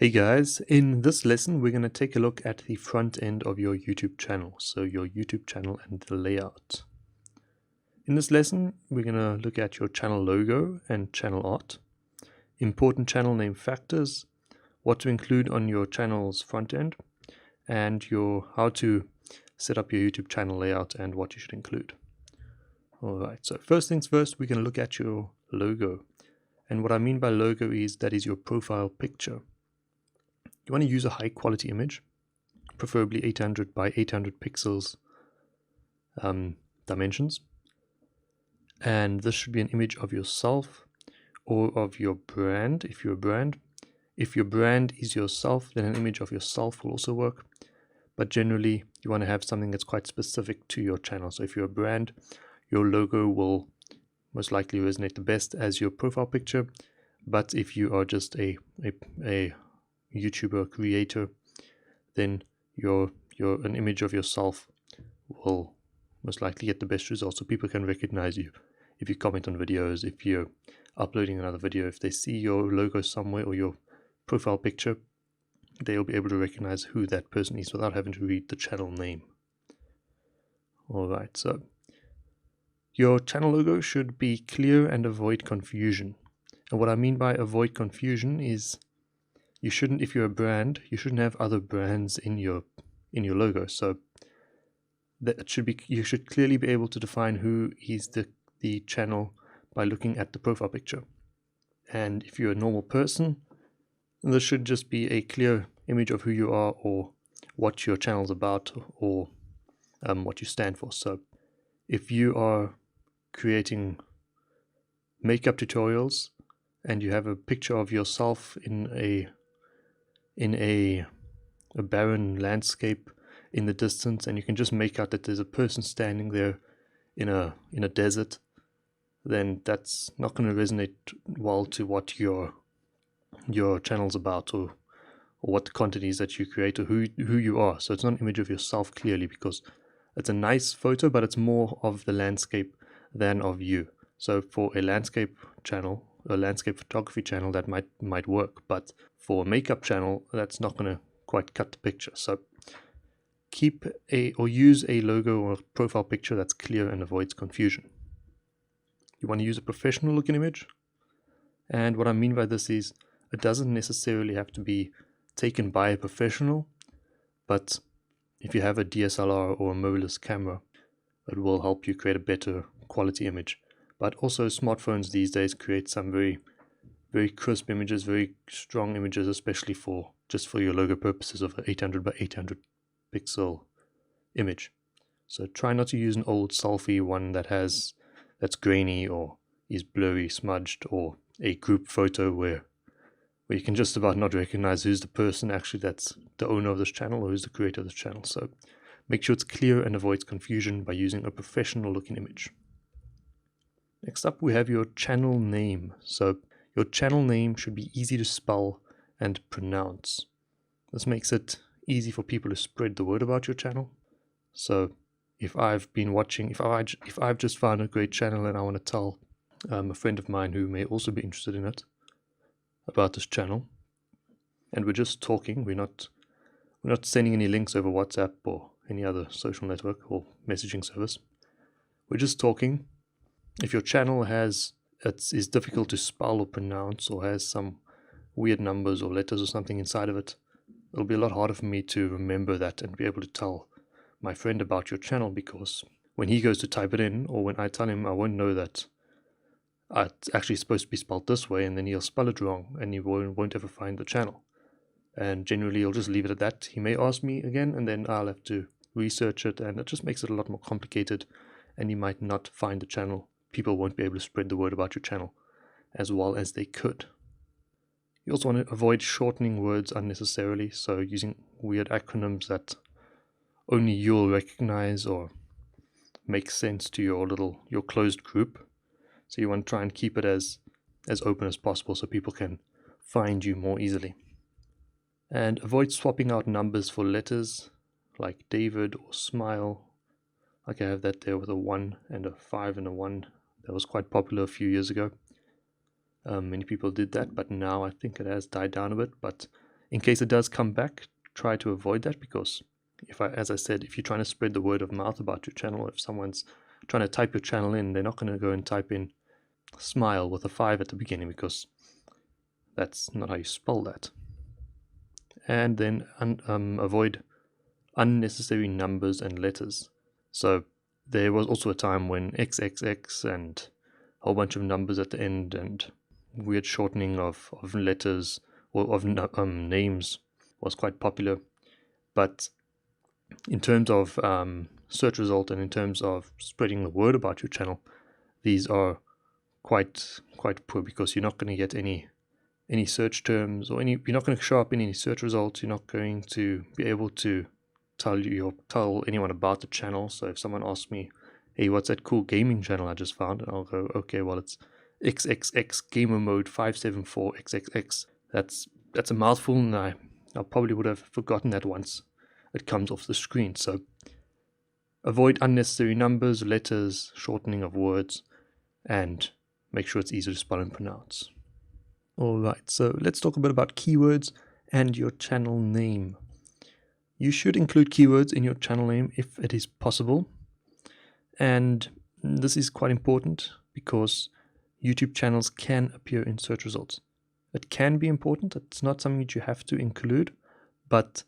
Hey guys, in this lesson we're going to take a look at the front end of your YouTube channel, so your YouTube channel and the layout. In this lesson we're going to look at your channel logo and channel art, important channel name factors, what to include on your channel's front end, and how to set up your YouTube channel layout and what you should include. Alright, so first things first, we're going to look at your logo. And what I mean by logo is that is your profile picture. You want to use a high quality image, preferably 800 by 800 pixels dimensions. And this should be an image of yourself or of your brand if you're a brand. If your brand is yourself, then an image of yourself will also work. But generally, you want to have something that's quite specific to your channel. So if you're a brand, your logo will most likely resonate the best as your profile picture. But if you are just a YouTuber creator, then an image of yourself will most likely get the best results, so people can recognize you if you comment on videos, if you're uploading another video. If they see your logo somewhere or your profile picture, they'll be able to recognize who that person is without having to read the channel name. Alright, so your channel logo should be clear and avoid confusion. And what I mean by avoid confusion is you shouldn't, if you're a brand, you shouldn't have other brands in your logo. So that should be, you should clearly be able to define who is the channel by looking at the profile picture. And if you're a normal person, there should just be a clear image of who you are or what your channel's about or what you stand for. So if you are creating makeup tutorials and you have a picture of yourself in a barren landscape in the distance, and you can just make out that there's a person standing there in a desert, then that's not going to resonate well to what your channel's about or what the content is that you create or who you are. So it's not an image of yourself clearly, because it's a nice photo, but it's more of the landscape than of you. So for a landscape channel, a landscape photography channel, that might work, but for a makeup channel, that's not going to quite cut the picture. So use a logo or profile picture that's clear and avoids confusion. You want to use a professional looking image, and what I mean by this is it doesn't necessarily have to be taken by a professional, but if you have a DSLR or a mirrorless camera, it will help you create a better quality image. But also smartphones these days create some very, very crisp images, very strong images, especially just for your logo purposes of an 800 by 800 pixel image. So try not to use an old selfie one that's grainy or is blurry, smudged, or a group photo where you can just about not recognize who's the person actually that's the owner of this channel or who's the creator of this channel. So make sure it's clear and avoids confusion by using a professional looking image. Next up, we have your channel name. So your channel name should be easy to spell and pronounce. This makes it easy for people to spread the word about your channel. So if I've just found a great channel and I want to tell a friend of mine who may also be interested in it about this channel, and we're just talking, we're not sending any links over WhatsApp or any other social network or messaging service, we're just talking. If your channel is difficult to spell or pronounce or has some weird numbers or letters or something inside of it, it'll be a lot harder for me to remember that and be able to tell my friend about your channel, because when he goes to type it in or when I tell him, I won't know that it's actually supposed to be spelled this way, and then he'll spell it wrong and he won't ever find the channel. And generally he'll just leave it at that. He may ask me again and then I'll have to research it, and it just makes it a lot more complicated, and he might not find the channel. People won't be able to spread the word about your channel as well as they could. You also want to avoid shortening words unnecessarily, so using weird acronyms that only you'll recognize or make sense to your closed group. So you want to try and keep it as open as possible so people can find you more easily. And avoid swapping out numbers for letters like David or Smile. Like I have that there with a 1 and a 5 and a 1. That was quite popular a few years ago. Many people did that, but now I think it has died down a bit. But In case it does come back, try to avoid that, because as I said, if you're trying to spread the word of mouth about your channel, if someone's trying to type your channel in, they're not going to go and type in smile with a 5 at the beginning, because that's not how you spell that. And then avoid unnecessary numbers and letters. So there was also a time when XXX and a whole bunch of numbers at the end and weird shortening of letters or of names was quite popular. But in terms of search result and in terms of spreading the word about your channel, these are quite poor, because you're not going to get any search terms, or you're not going to show up in any search results. You're not going to be able to tell anyone about the channel. So if someone asks me, hey, what's that cool gaming channel I just found, and I'll go, okay, well, it's XXX gamer mode 574 XXX. That's a mouthful, and I probably would have forgotten that once it comes off the screen. So avoid unnecessary numbers, letters, shortening of words, and make sure it's easy to spell and pronounce. Alright, so let's talk a bit about keywords and your channel name. You should include keywords in your channel name if it is possible. And this is quite important because YouTube channels can appear in search results. It can be important. It's not something that you have to include, but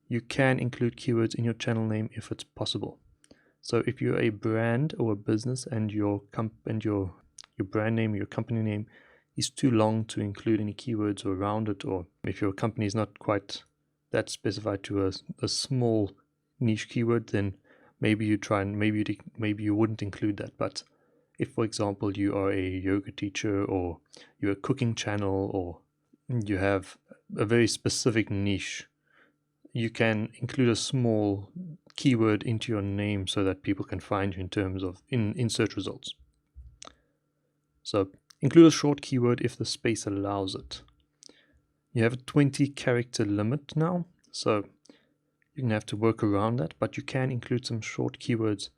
you can include keywords in your channel name if it's possible. So if you're a brand or a business and your brand name or your company name is too long to include any keywords around it, or if your company is not quite that specified to a small niche keyword, then maybe you wouldn't include that. But if, for example, you are a yoga teacher, or you're a cooking channel, or you have a very specific niche, you can include a small keyword into your name so that people can find you in terms of in search results. So include a short keyword if the space allows it. You have a 20 character limit now, so you're going to have to work around that, but you can include some short keywords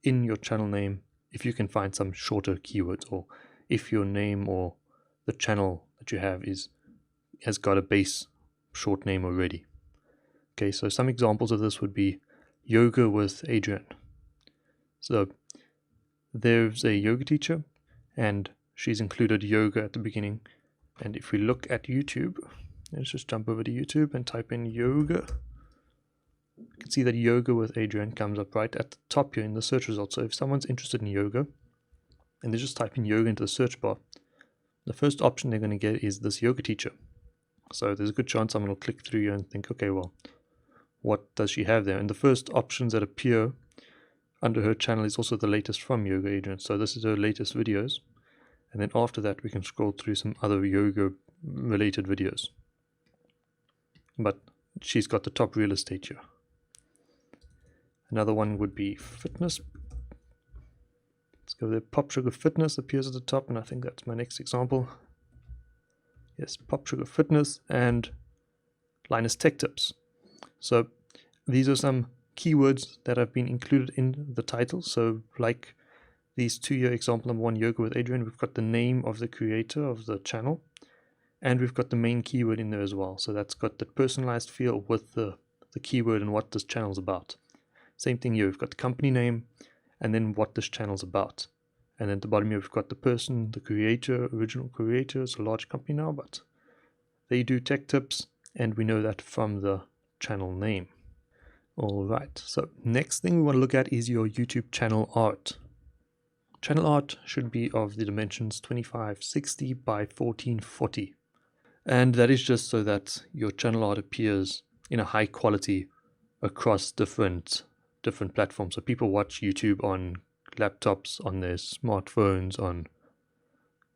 in your channel name if you can find some shorter keywords, or if your name or the channel that you have has got a base short name already. Okay, so some examples of this would be yoga with Adrian. So there's a yoga teacher and she's included yoga at the beginning. And if we look at YouTube, let's just jump over to YouTube and type in yoga. You can see that yoga with Adrian comes up right at the top here in the search results. So if someone's interested in yoga and they just type in yoga into the search bar, the first option they're going to get is this yoga teacher. So there's a good chance someone will click through here and think, okay, well, what does she have there? And the first options that appear under her channel is also the latest from Yoga Adrian. So this is her latest videos. And then after that, we can scroll through some other yoga related videos. But she's got the top real estate here. Another one would be fitness. Let's go there. Pop Sugar Fitness appears at the top, and I think that's my next example. Yes, Pop Sugar Fitness and Linus Tech Tips. So these are some keywords that have been included in the title. So like these two here, example number 1, Yoga with Adrian, we've got the name of the creator of the channel, and we've got the main keyword in there as well. So that's got the personalized feel with the keyword and what this channel's about. Same thing here, we've got the company name and then what this channel's about. And then at the bottom here, we've got the person, the creator, original creator. It's a large company now, but they do tech tips, and we know that from the channel name. Alright, so next thing we want to look at is your YouTube channel art. Channel art should be of the dimensions 2560 by 1440. And that is just so that your channel art appears in a high quality across different platforms. So people watch YouTube on laptops, on their smartphones, on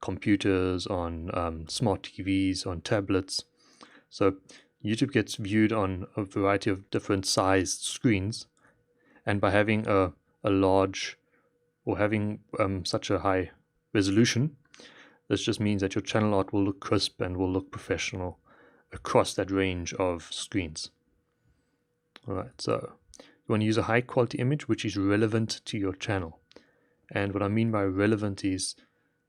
computers, on smart TVs, on tablets. So YouTube gets viewed on a variety of different sized screens, and by having a large or having such a high resolution, this just means that your channel art will look crisp and will look professional across that range of screens. Alright, so you want to use a high quality image which is relevant to your channel. And what I mean by relevant is,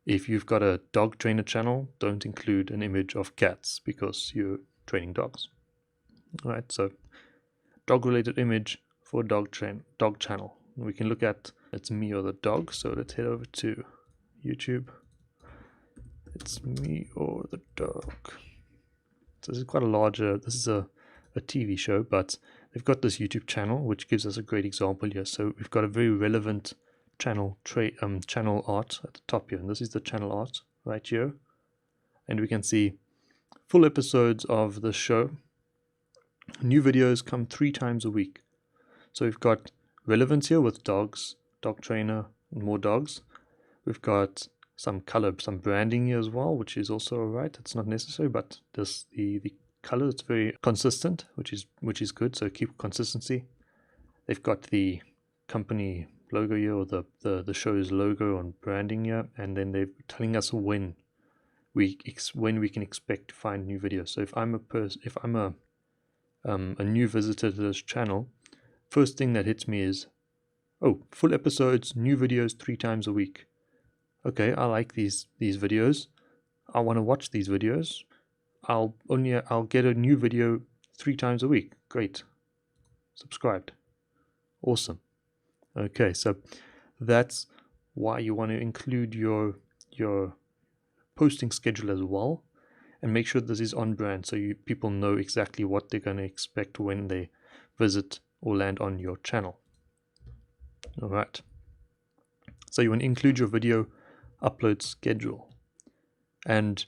if you've got a dog trainer channel, don't include an image of cats, because you're training dogs. Alright, so dog related image for dog channel. We can look at it's me or the dog, so let's head over to YouTube. It's me or the dog. So this is quite a larger, this is a TV show, but they've got this YouTube channel which gives us a great example here. So we've got a very relevant channel art at the top here, and this is the channel art right here, and we can see full episodes of the show. New videos come 3 times a week. So we've got relevance here with dogs, dog trainer, and more dogs. We've got some color, some branding here as well, which is also alright. It's not necessary, but this the color, it's very consistent, which is good. So keep consistency. They've got the company logo here, or the show's logo and branding here, and then they're telling us when we can expect to find new videos. So if I'm a new visitor to this channel, first thing that hits me is, oh, full episodes, new videos 3 times a week. Okay, I like these videos. I want to watch these videos. I'll get a new video 3 times a week. Great. Subscribed. Awesome. Okay, so that's why you want to include your posting schedule as well, and make sure this is on brand, so people know exactly what they're going to expect when they visit or land on your channel. All right. So you want to include your video upload schedule, and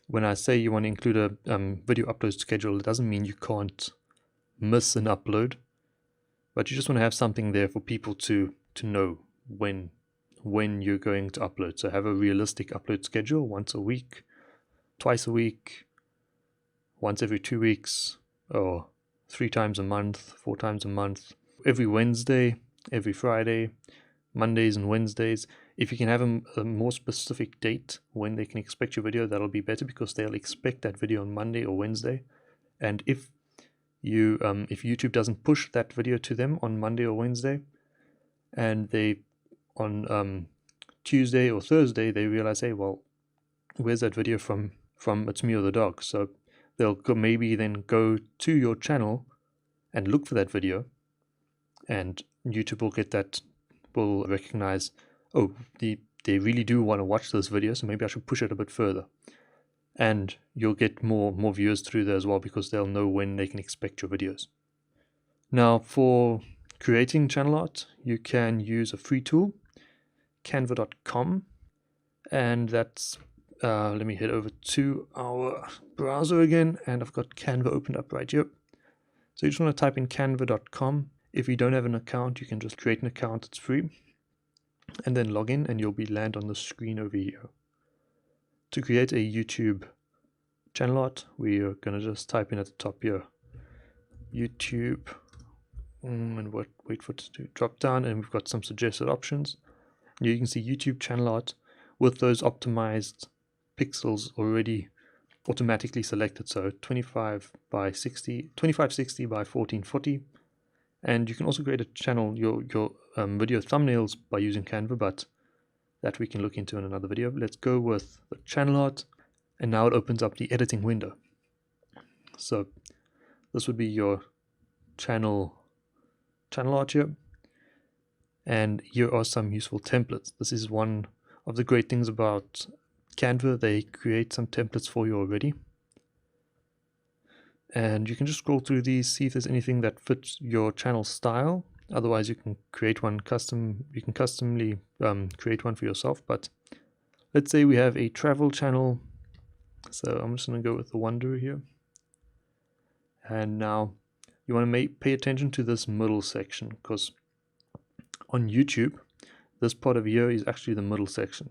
when I say you want to include a video upload schedule, it doesn't mean you can't miss an upload, but you just want to have something there for people to know when you're going to upload. So have a realistic upload schedule: once a week, twice a week, once every 2 weeks, or 3 times a month, 4 times a month, every Wednesday, every Friday, Mondays and Wednesdays. If you can have a more specific date when they can expect your video, that'll be better, because they'll expect that video on Monday or Wednesday. And if YouTube doesn't push that video to them on Monday or Wednesday, and they on Tuesday or Thursday they realize, hey, well, where's that video from It's Me or the Dog? So they'll maybe then go to your channel and look for that video, and YouTube will recognize, oh, they really do want to watch this video, so maybe I should push it a bit further. And you'll get more viewers through there as well, because they'll know when they can expect your videos. Now, for creating channel art, you can use a free tool, canva.com, and that's let me head over to our browser again, and I've got Canva opened up right here. So you just want to type in canva.com. If you don't have an account, you can just create an account. It's free, and then log in, and you'll land on the screen over here. To create a YouTube channel art, we are going to just type in at the top here, YouTube, and wait for it to drop down, and we've got some suggested options. You can see YouTube channel art with those optimized pixels already automatically selected. So 2560 by 1440. And you can also create a channel, your video thumbnails by using Canva, but that we can look into in another video. Let's go with the channel art, and now it opens up the editing window. So this would be your channel art here, and here are some useful templates. This is one of the great things about Canva. They create some templates for you already, and you can just scroll through these, see if there's anything that fits your channel style. Otherwise, you can create one custom. You can customly create one for yourself. But let's say we have a travel channel, so I'm just going to go with the Wanderer here. And now you want to pay attention to this middle section, because on YouTube, this part of here is actually the middle section.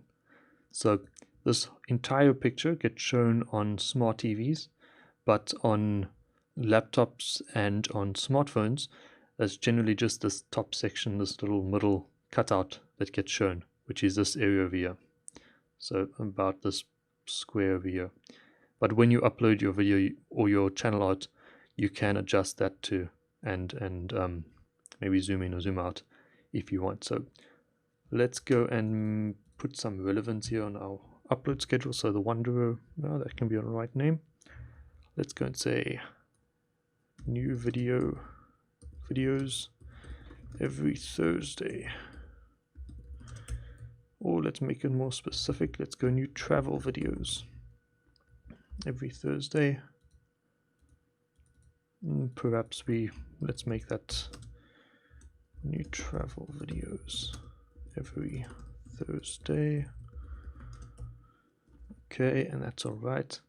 So this entire picture gets shown on smart TVs, but on laptops and on smartphones, there's generally just this top section, this little middle cutout that gets shown, which is this area over here. So about this square over here. But when you upload your video or your channel art, you can adjust that too, and maybe zoom in or zoom out if you want. So let's go and put some relevance here on our upload schedule. So the Wanderer, that can be a right name. let's go and say new videos every Thursday. Or let's make it more specific. Let's go new travel videos every Thursday. Perhaps let's make that new travel videos every Thursday. Okay, and that's all right.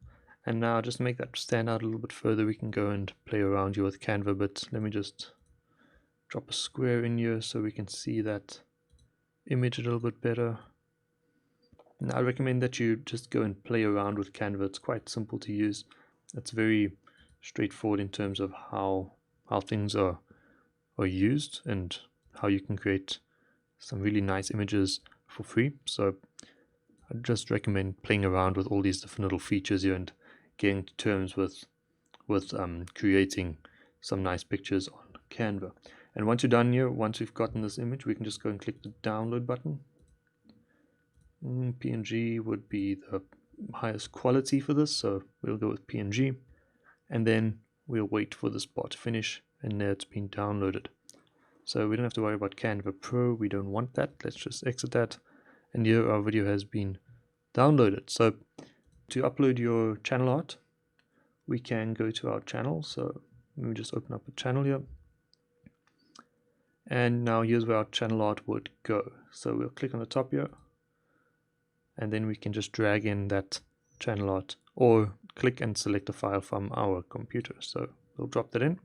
And now just to make that stand out a little bit further, we can go and play around here with Canva, but let me just drop a square in here so we can see that image a little bit better. Now I recommend that you just go and play around with Canva. It's quite simple to use. It's very straightforward in terms of how things are used and how you can create some really nice images for free. So I just recommend playing around with all these different little features here and getting to terms with creating some nice pictures on Canva. And once you're done here, once we've gotten this image, we can just go and click the download button. PNG would be the highest quality for this, so we'll go with PNG, and then we'll wait for this part to finish, and there it's been downloaded. So we don't have to worry about Canva Pro, we don't want that. Let's just exit that, and here our video has been downloaded. So to upload your channel art, we can go to our channel. So let me just open up a channel here, and now here's where our channel art would go. So we'll click on the top here, and then we can just drag in that channel art, or click and select a file from our computer. So we'll drop that in,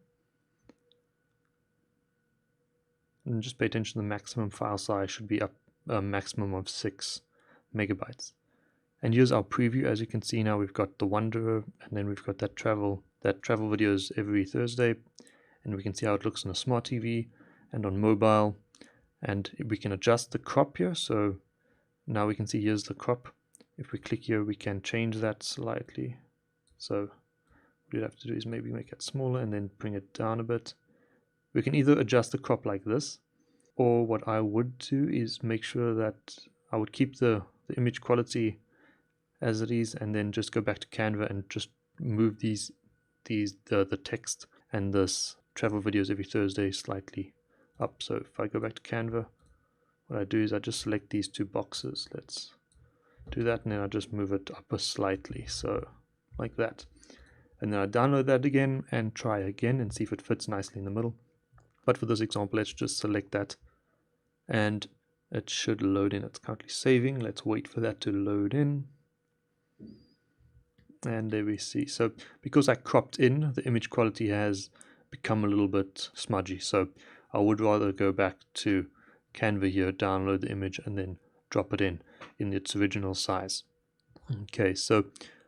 and just pay attention, the maximum file size should be up a maximum of 6 megabytes. And here's our preview. As you can see now, we've got the Wanderer, and then we've got that travel videos every Thursday, and we can see how it looks on a smart TV and on mobile, and we can adjust the crop here. So now we can see here's the crop. If we click here, we can change that slightly. So what you'd have to do is maybe make it smaller and then bring it down a bit. We can either adjust the crop like this, or what I would do is make sure that I would keep the image quality as it is, and then just go back to Canva and just move the text and this travel videos every Thursday slightly up. So if I go back to Canva, what I do is I just select these two boxes. Let's do that, and then I just move it up slightly, so like that. And then I download that again and try again and see if it fits nicely in the middle. But for this example, let's just select that, and it should load in. It's currently saving. Let's wait for that to load in. And there we see. So because I cropped in, the image quality has become a little bit smudgy. So I would rather go back to Canva here, download the image, and then drop it in its original size. Okay, so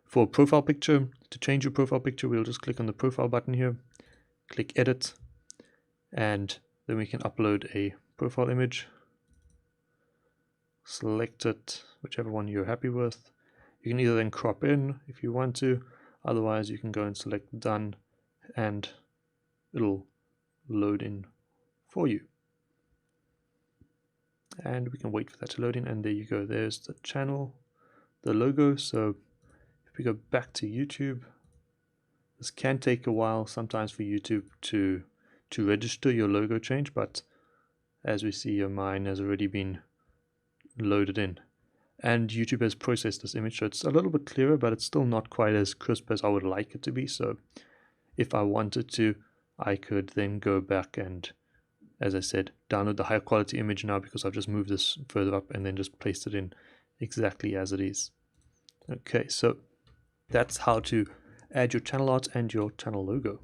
for profile picture, to change your profile picture, we'll just click on the profile button here, click edit, and then we can upload a profile image. Select it, whichever one you're happy with. You can either then crop in if you want to, otherwise you can go and select done, and it'll load in for you. And we can wait for that to load in, and there you go, there's the channel, the logo. So if we go back to YouTube, this can take a while sometimes for YouTube to register your logo change, but as we see here, mine has already been loaded in, and YouTube has processed this image, so it's a little bit clearer, but it's still not quite as crisp as I would like it to be. So if I wanted to, I could then go back and, as I said, download the higher quality image now, because I've just moved this further up and then just placed it in exactly as it is. Okay, so that's how to add your channel art and your channel logo.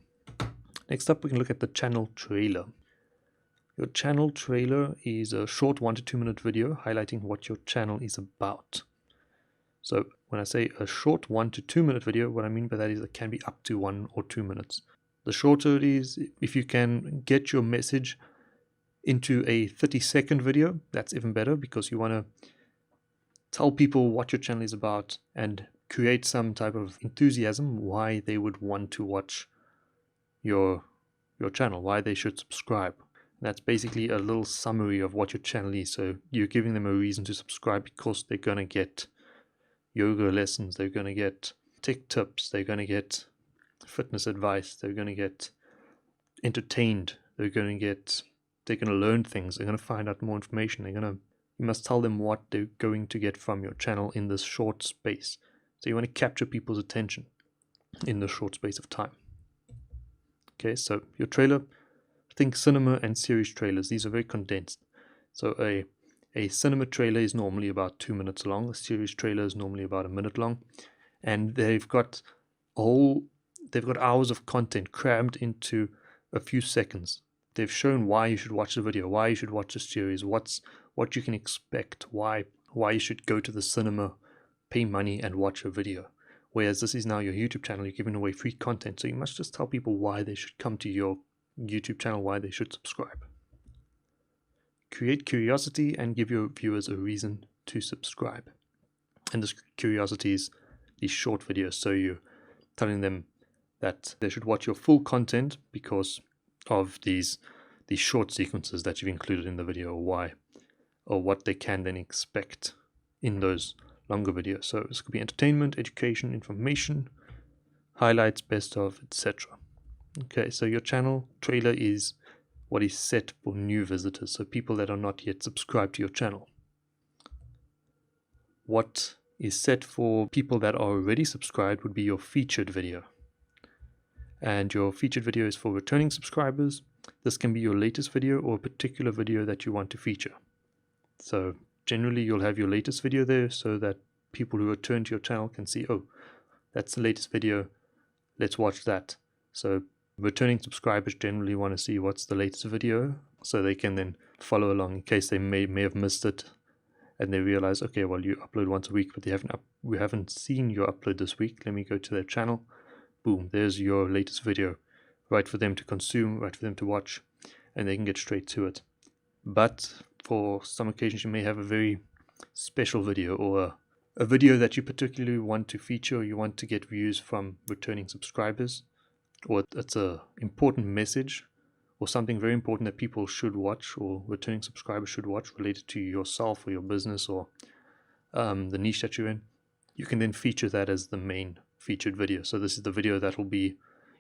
Next up, we can look at the channel trailer. Your channel trailer is a short 1 to 2 minute video highlighting what your channel is about. So when I say a short 1 to 2 minute video, what I mean by that is it can be up to 1 or 2 minutes. The shorter it is, if you can get your message into a 30-second video, that's even better, because you want to tell people what your channel is about and create some type of enthusiasm why they would want to watch your channel, why they should subscribe. And that's basically a little summary of what your channel is. So you're giving them a reason to subscribe because they're going to get yoga lessons, they're going to get tech tips, they're going to get fitness advice, they're going to get entertained, they're going to learn things, they're going to find out more information, you must tell them what they're going to get from your channel in this short space. So you want to capture people's attention in this short space of time. Okay, so your trailer, think cinema and series trailers. These are very condensed. So a cinema trailer is normally about 2 minutes long. A series trailer is normally about 1 minute long, and they've got hours of content crammed into a few seconds. They've shown why you should watch the video, why you should watch the series, what you can expect, why you should go to the cinema, pay money and watch a video. Whereas this is now your YouTube channel, you're giving away free content, so you must just tell people why they should come to your YouTube channel, why they should subscribe. Create curiosity and give your viewers a reason to subscribe. And this curiosity is these short videos, so you're telling them that they should watch your full content because of these short sequences that you've included in the video, or why, or what they can then expect in those longer videos. So this could be entertainment, education, information, highlights, best of, etc. Okay, so your channel trailer is what is set for new visitors, so people that are not yet subscribed to your channel. What is set for people that are already subscribed would be your featured video. And your featured video is for returning subscribers. This can be your latest video or a particular video that you want to feature. So generally you'll have your latest video there so that people who return to your channel can see, oh, that's the latest video, let's watch that. So returning subscribers generally want to see what's the latest video, so they can then follow along in case they may have missed it and they realize, okay, well, you upload once a week, but we haven't seen your upload this week. Let me go to their channel. Boom, there's your latest video, right for them to consume, right for them to watch, and they can get straight to it. But for some occasions you may have a very special video, or a video that you particularly want to feature, or you want to get views from returning subscribers, or it's an important message or something very important that people should watch, or returning subscribers should watch, related to yourself or your business or the niche that you're in. You can then feature that as the main featured video. So this is the video that will be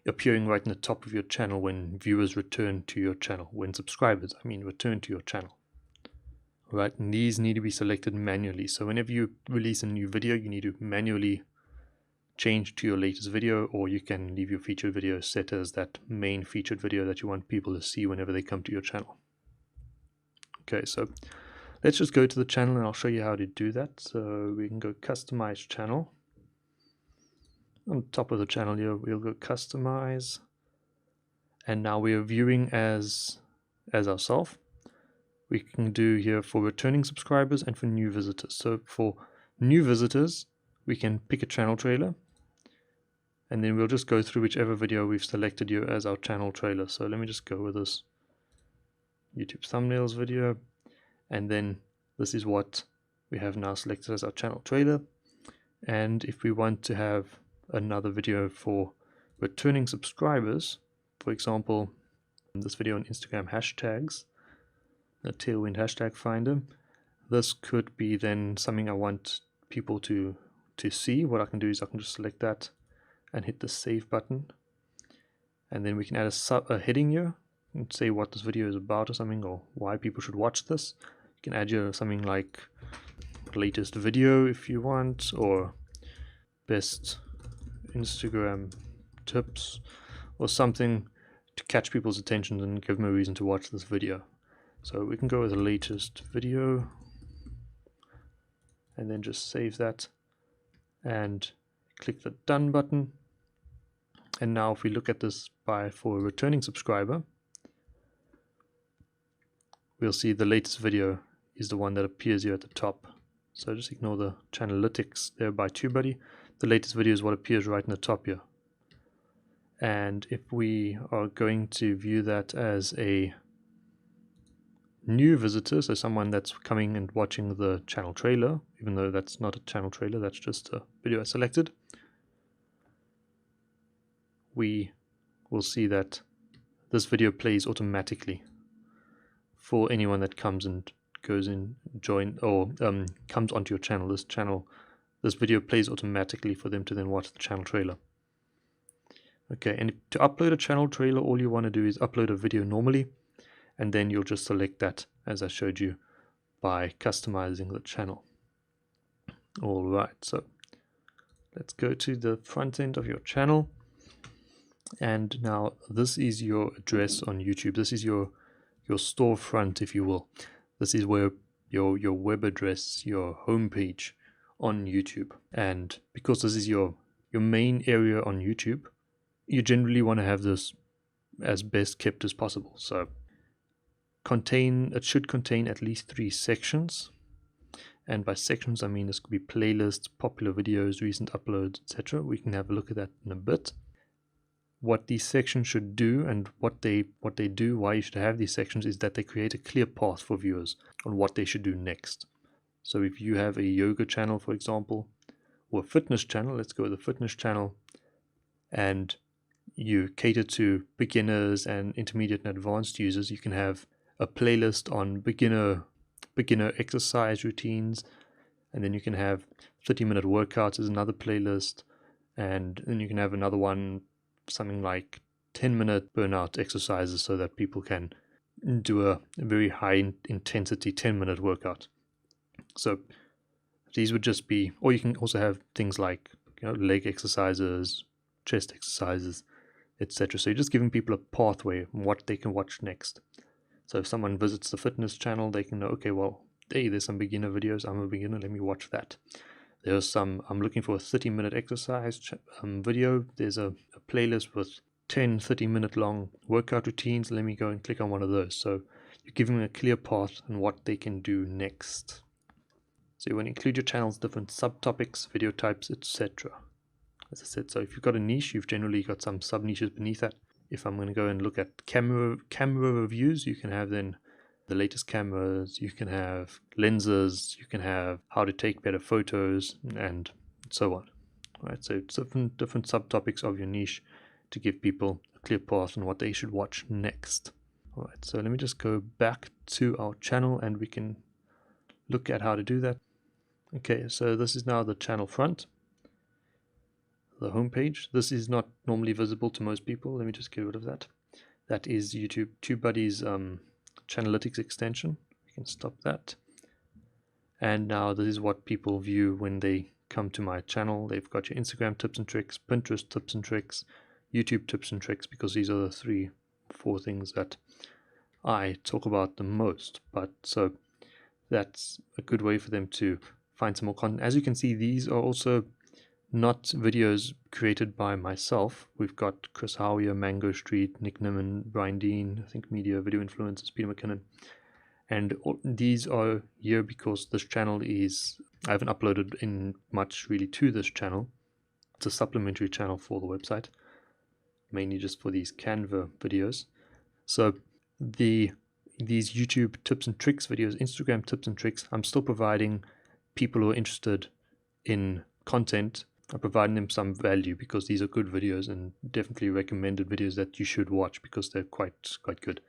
appearing right in the top of your channel when viewers return to your channel, when subscribers, return to your channel. Right, and these need to be selected manually. So whenever you release a new video, you need to manually change to your latest video, or you can leave your featured video set as that main featured video that you want people to see whenever they come to your channel. Okay, so let's just go to the channel and I'll show you how to do that. So we can go customize channel. On top of the channel here, we'll go customize, and now we are viewing as ourselves. We can do here for returning subscribers and for new visitors. So for new visitors, we can pick a channel trailer, and then we'll just go through whichever video we've selected here as our channel trailer. So let me just go with this YouTube thumbnails video, and then this is what we have now selected as our channel trailer. And if we want to have another video for returning subscribers, for example, this video on Instagram hashtags, the tailwind hashtag finder, this could be then something I want people to see. What I can do is I can just select that and hit the save button, and then we can add a heading here and say what this video is about or something, or why people should watch this. You can add here something like latest video if you want, or best Instagram tips, or something to catch people's attention and give them a reason to watch this video. So we can go with the latest video and then just save that and click the done button. And now if we look at this for a returning subscriber, we'll see the latest video is the one that appears here at the top. So just ignore the channelytics there by TubeBuddy. The latest video is what appears right in the top here. And if we are going to view that as a new visitor, so someone that's coming and watching the channel trailer, even though that's not a channel trailer, that's just a video I selected, we will see that this video plays automatically for anyone that comes and goes in, join, or comes onto your channel. This video plays automatically for them to then watch the channel trailer. Okay, and to upload a channel trailer, all you want to do is upload a video normally, and then you'll just select that as I showed you by customizing the channel. All right, so let's go to the front end of your channel. And now this is your address on YouTube. This is your storefront, if you will. This is where your web address, your homepage on YouTube. And because this is your main area on YouTube, you generally want to have this as best kept as possible. So it should contain at least 3 sections. And by sections, I mean this could be playlists, popular videos, recent uploads, etc. We can have a look at that in a bit. What these sections should do and what they do, why you should have these sections, is that they create a clear path for viewers on what they should do next. So if you have a yoga channel, for example, or a fitness channel, let's go with the fitness channel, and you cater to beginners and intermediate and advanced users, you can have a playlist on beginner exercise routines, and then you can have 30-minute workouts as another playlist, and then you can have another one, something like 10-minute burnout exercises, so that people can do a very high intensity 10-minute workout. So these would just be, or you can also have things like leg exercises, chest exercises, etc. So you're just giving people a pathway on what they can watch next. So if someone visits the fitness channel, they can know, okay, well, hey, there's some beginner videos. I'm a beginner. Let me watch that. There's some, I'm looking for a 30-minute exercise video. There's a playlist with 10 30-minute long workout routines. Let me go and click on one of those. So you're giving them a clear path on what they can do next. So you want to include your channel's different subtopics, video types, etc. As I said, so if you've got a niche, you've generally got some sub-niches beneath that. If I'm going to go and look at camera reviews, you can have then the latest cameras, you can have lenses, you can have how to take better photos, and so on. All right, so it's different subtopics of your niche to give people a clear path on what they should watch next. All right, so let me just go back to our channel and we can look at how to do that. Okay, so this is now the channel front, the home page. This is not normally visible to most people. Let me just get rid of that. That is YouTube TubeBuddy's Channelytics extension. You can stop that. And now this is what people view when they come to my channel. They've got your Instagram tips and tricks, Pinterest tips and tricks, YouTube tips and tricks, because these are the 4 things that I talk about the most. But so that's a good way for them to find some more content. As you can see, these are also not videos created by myself. We've got Chris Howier, Mango Street, Nick Nimmin, Brian Dean, I think media, video influencers, Peter McKinnon. And these are here because this channel I haven't uploaded in much really to this channel. It's a supplementary channel for the website, mainly just for these Canva videos. So these YouTube tips and tricks videos, Instagram tips and tricks, I'm still providing people who are interested in content. I'm providing them some value because these are good videos and definitely recommended videos that you should watch because they're quite good.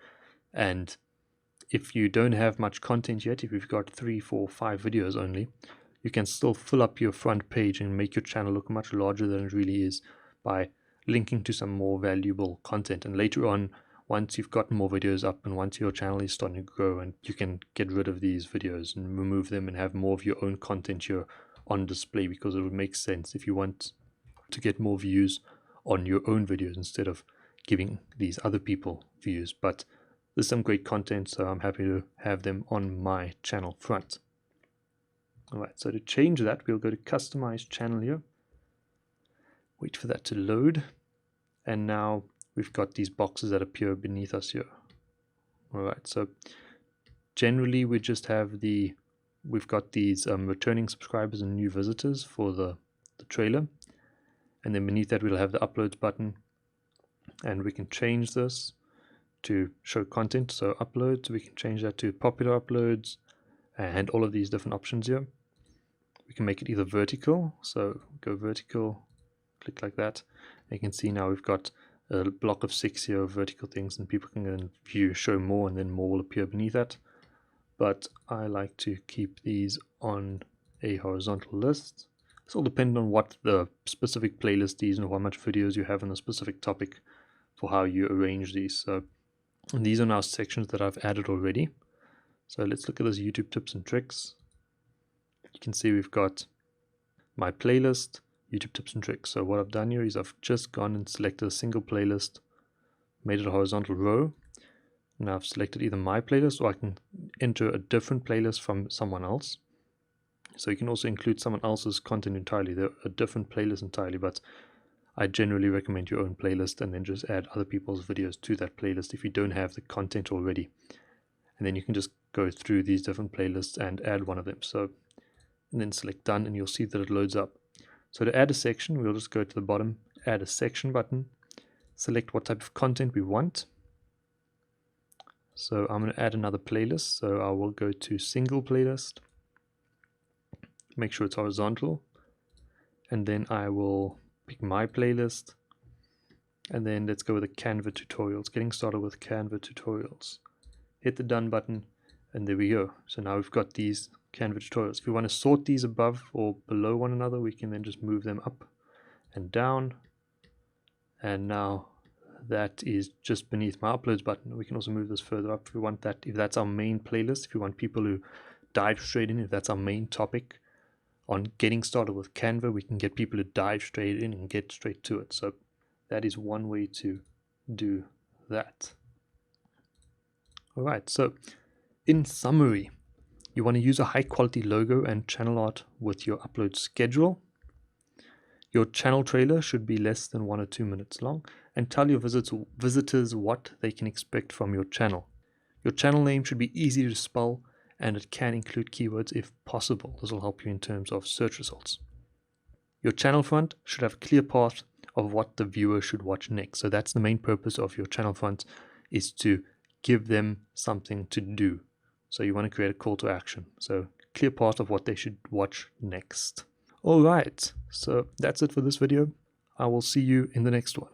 And if you don't have much content yet, if you've got 3, 4, 5 videos only, you can still fill up your front page and make your channel look much larger than it really is by linking to some more valuable content. And later on, once you've got more videos up and once your channel is starting to grow, and you can get rid of these videos and remove them and have more of your own content here on display, because it would make sense if you want to get more views on your own videos instead of giving these other people views. But there's some great content, so I'm happy to have them on my channel front. Alright, so to change that, we'll go to Customize Channel here. Wait for that to load. And now we've got these boxes that appear beneath us here. Alright, so generally we just have we've got these returning subscribers and new visitors for the trailer. And then beneath that we'll have the uploads button. And we can change this to show content. So uploads, we can change that to popular uploads and all of these different options here. We can make it either vertical. So go vertical, click like that. And you can see now we've got a block of 6 here of vertical things, and people can then view show more, and then more will appear beneath that. But I like to keep these on a horizontal list. It's all dependent on what the specific playlist is and how much videos you have on a specific topic for how you arrange these. So, and these are now sections that I've added already. So let's look at this YouTube tips and tricks. You can see we've got my playlist, YouTube tips and tricks. So what I've done here is I've just gone and selected a single playlist, made it a horizontal row. Now I've selected either my playlist or I can enter a different playlist from someone else. So you can also include someone else's content entirely. They're a different playlist entirely, but I generally recommend your own playlist and then just add other people's videos to that playlist if you don't have the content already. And then you can just go through these different playlists and add one of them. So, and then select done and you'll see that it loads up. So to add a section, we'll just go to the bottom, add a section button, select what type of content we want. So I'm going to add another playlist. So I will go to single playlist, make sure it's horizontal, and then I will pick my playlist, and then let's go with the Canva tutorials, getting started with Canva tutorials. Hit the done button, and there we go. So now we've got these Canva tutorials. If we want to sort these above or below one another, we can then just move them up and down, and now that is just beneath my uploads button. We can also move this further up if we want that, if that's our main playlist, if you want people who dive straight in, if that's our main topic on getting started with Canva, we can get people to dive straight in and get straight to it. So that is one way to do that. All right, so in summary, you want to use a high quality logo and channel art with your upload schedule. Your channel trailer should be less than 1 or 2 minutes long, and tell your visitors what they can expect from your channel. Your channel name should be easy to spell, and it can include keywords if possible. This will help you in terms of search results. Your channel front should have a clear path of what the viewer should watch next. So that's the main purpose of your channel front, is to give them something to do. So you want to create a call to action. So clear path of what they should watch next. All right, so that's it for this video. I will see you in the next one.